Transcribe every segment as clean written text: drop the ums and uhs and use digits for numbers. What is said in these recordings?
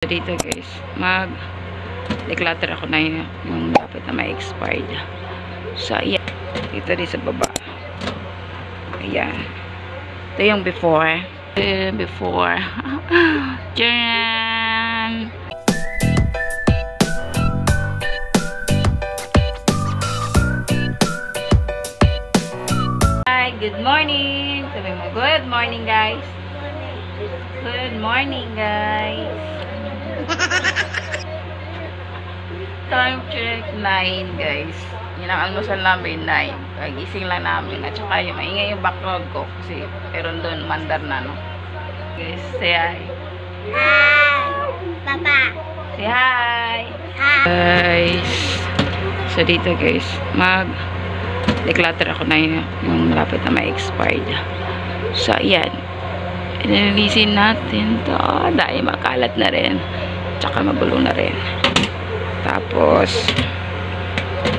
Dito guys, declutter ako na yung dapat na may expired. So ayan, dito din sa baba. Ayan, ito yung before. Tcharan! Hi, good morning. Sabi mo, good morning guys. Good morning guys. Time check 9 guys. Yun ang almusal namin 9. Kagising lang namin. At saka yung maingay yung background ko. Kasi meron doon mandar na no. Guys, say hi. Hi! Papa! Say hi! Hi! Guys. So dito guys, declutter ako na yung lapit na may expired. So ayan. Inilisin natin to. Dahil makalat na rin. Tsaka magulo na rin. Tapos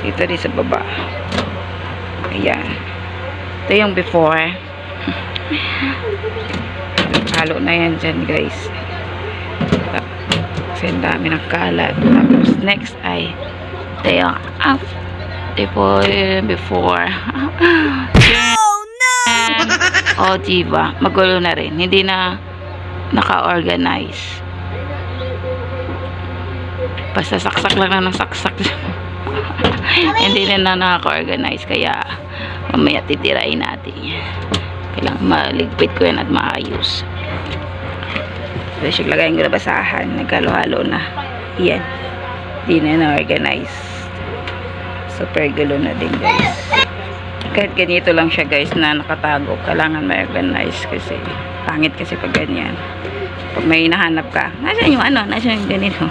dito rin sa baba. Ayan. Ito yung before. Halo na yan dyan guys. Kasi ang dami ng kalat. Tapos next ay ito yung before. Oh no! O diba, magulo na rin. Hindi na naka-organize. Basta saksak lang na ng saksak. Hindi na naka-organize. Kaya mamaya titirain natin yan. Kailangan maligpit ko yan at maayos. Tapos yung lagayin ko na basahan. Nagkalo-halo na. Yan. Hindi na na-organize. Super gulo na din guys. Kahit ganito lang siya guys na nakatago. Kailangan ma-organize kasi pangit kasi pag ganyan. Pag may hinahanap ka, nasaan yung ano? Nasaan yung ganito?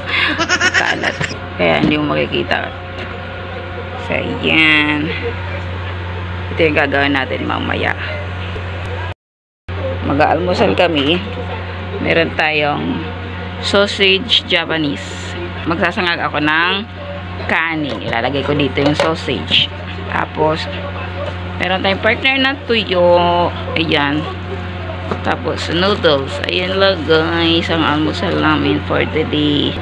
Kalat. Kaya hindi mo makikita. So, yan. Ito yung gagawin natin mamaya. Mag-aalmusal kami. Meron tayong sausage Japanese. Magsasangag ako ng kanin. Ilalagay ko dito yung sausage. Tapos, meron tayong partner na tuyo. Ayan. Tapos, noodles. Ayan lang guys, ang almusal namin for today.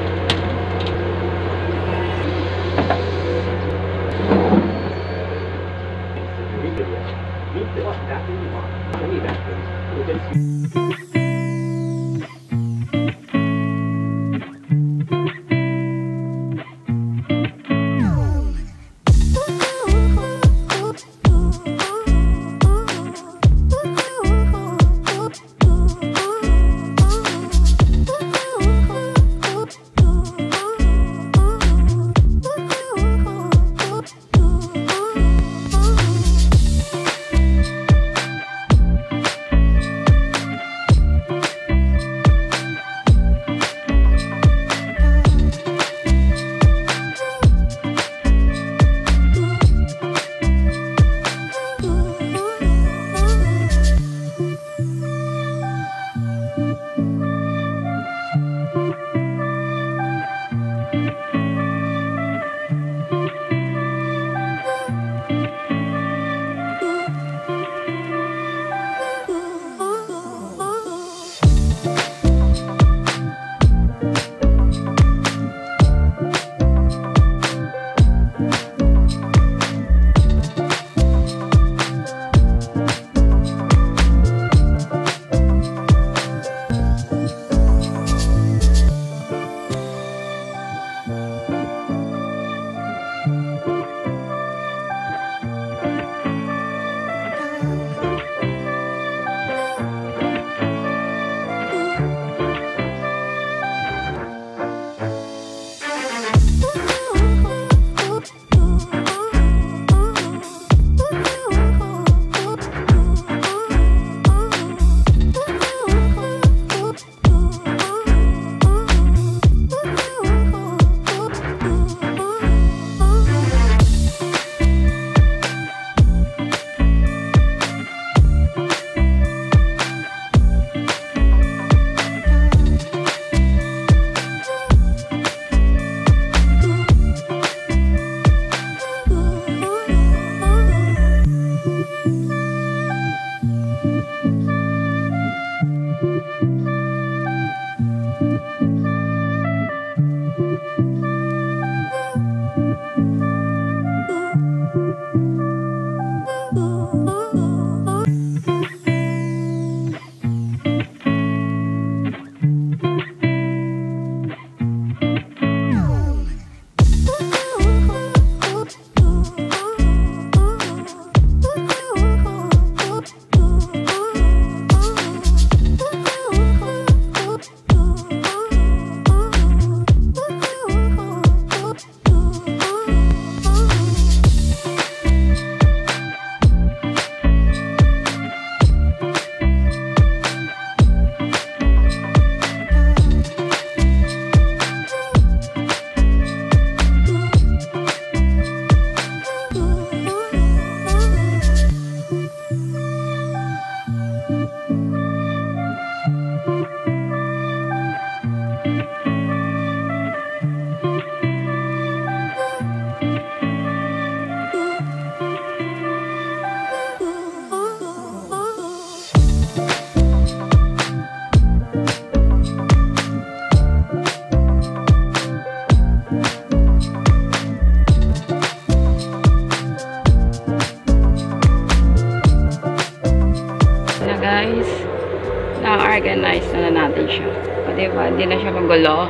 diba? Hindi na siya magulo.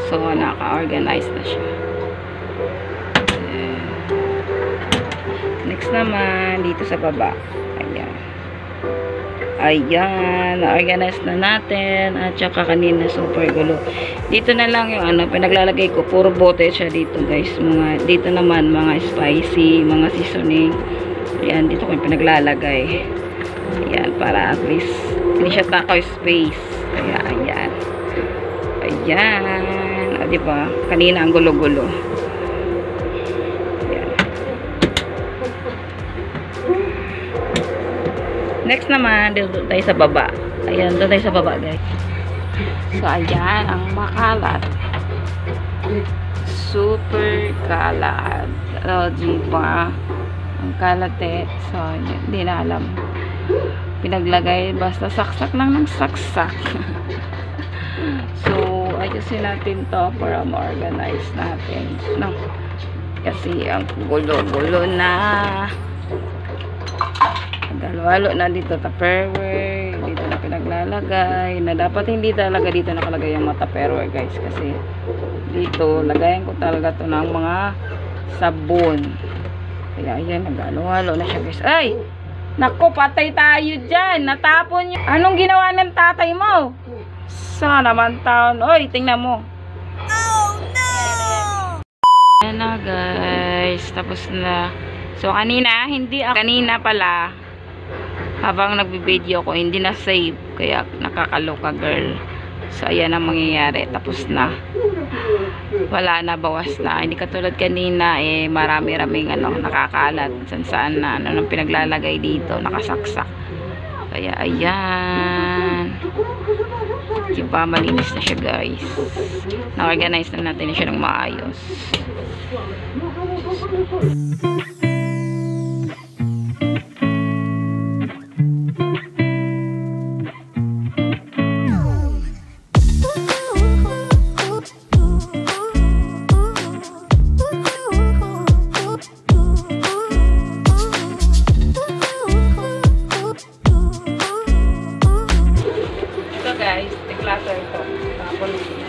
So, naka-organize na siya. Ayan. Next naman, dito sa baba. Ayan. Ayan. Na-organize na natin. At saka kanina, super gulo. Dito na lang yung ano, pinaglalagay ko. Puro bote siya dito, guys. Dito naman, mga spicy, mga seasoning. Ayan, dito ko yung pinaglalagay. Ayan, para at least hindi siya takaw space. Kaya, ayan. Ayan. O, diba? Kanina ang gulo-gulo. Ayan. Next naman, dito tayo sa baba. Ayan, doon tayo sa baba, guys. So, ayan, ang makalat. Super kalat. O, diba? Ang kalat eh. So, hindi na alam. Pinaglagay, basta saksak lang ng saksak. So, ayusin natin to para ma-organize natin. No? Kasi ang gulo-gulo na. Halo-halo na dito Tupperware. Dito na pinaglalagay. Na dapat hindi talaga dito nakalagay yung mga Tupperware, guys. Kasi dito, lagayan ko talaga to ng mga sabon. Kaya ayan, nag-halo-halo na siya, guys. Ay! Naku, patay tayo dyan. Natapon yun. Anong ginawa ng tatay mo? Sana naman taon. Oy, tingnan mo. Oh no! Ayan na, guys. Tapos na. So, kanina, kanina pala, habang nagbibideo ko, hindi na save. Kaya nakakaloka, girl. So, ayan ang mangyayari. Tapos na. Wala na, bawas na. Hindi katulad kanina, marami-raming nakakalat. Saan na, nang pinaglalagay dito, nakasaksak. Kaya, ayan. Diba, malinis na siya, guys. Na-organize na natin siya ng maayos. Guys, declutter ito. Tapon siya.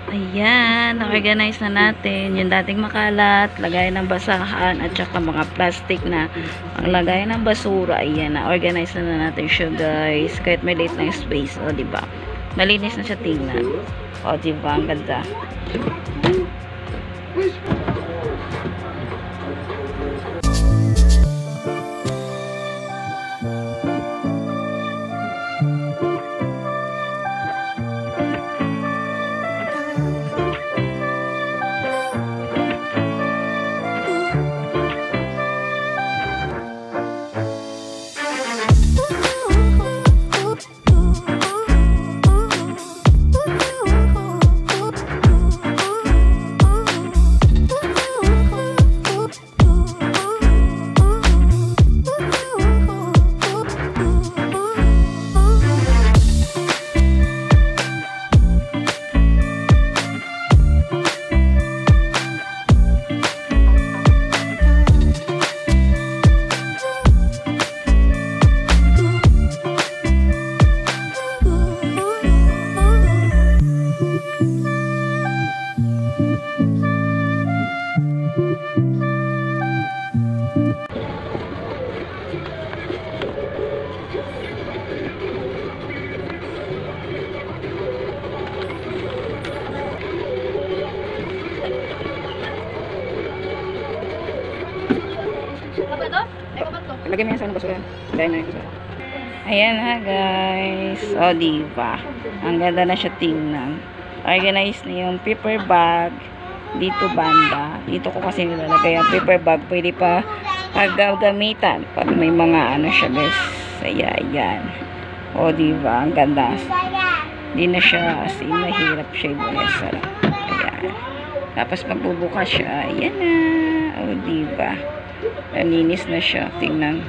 Ayan, na-organize na natin yung dating makalat, lagay ng basahan at saka mga plastic na ang lagay ng basura. Ayan, na-organize na natin siya, guys. Kahit may late na space, o diba? Malinis na siya tingnan. O diba, ang ganda. Lagay mo yan sa basura. Lagay mo yan sa. Ayan ha, guys. O, diba? Ang ganda na siya tingnan. Organize na yung paper bag. Dito banda. Dito ko kasi nilalagay ang paper bag. Pwede pa paggagamitan pag may mga ano siya, guys. Ayan. O, diba? Ang ganda. Hindi na siya, as in, mahirap siya. Sarap. Ayan. Tapos, magbubukas siya. Ayan na. O, diba? Nalinis na siya. Tingnan.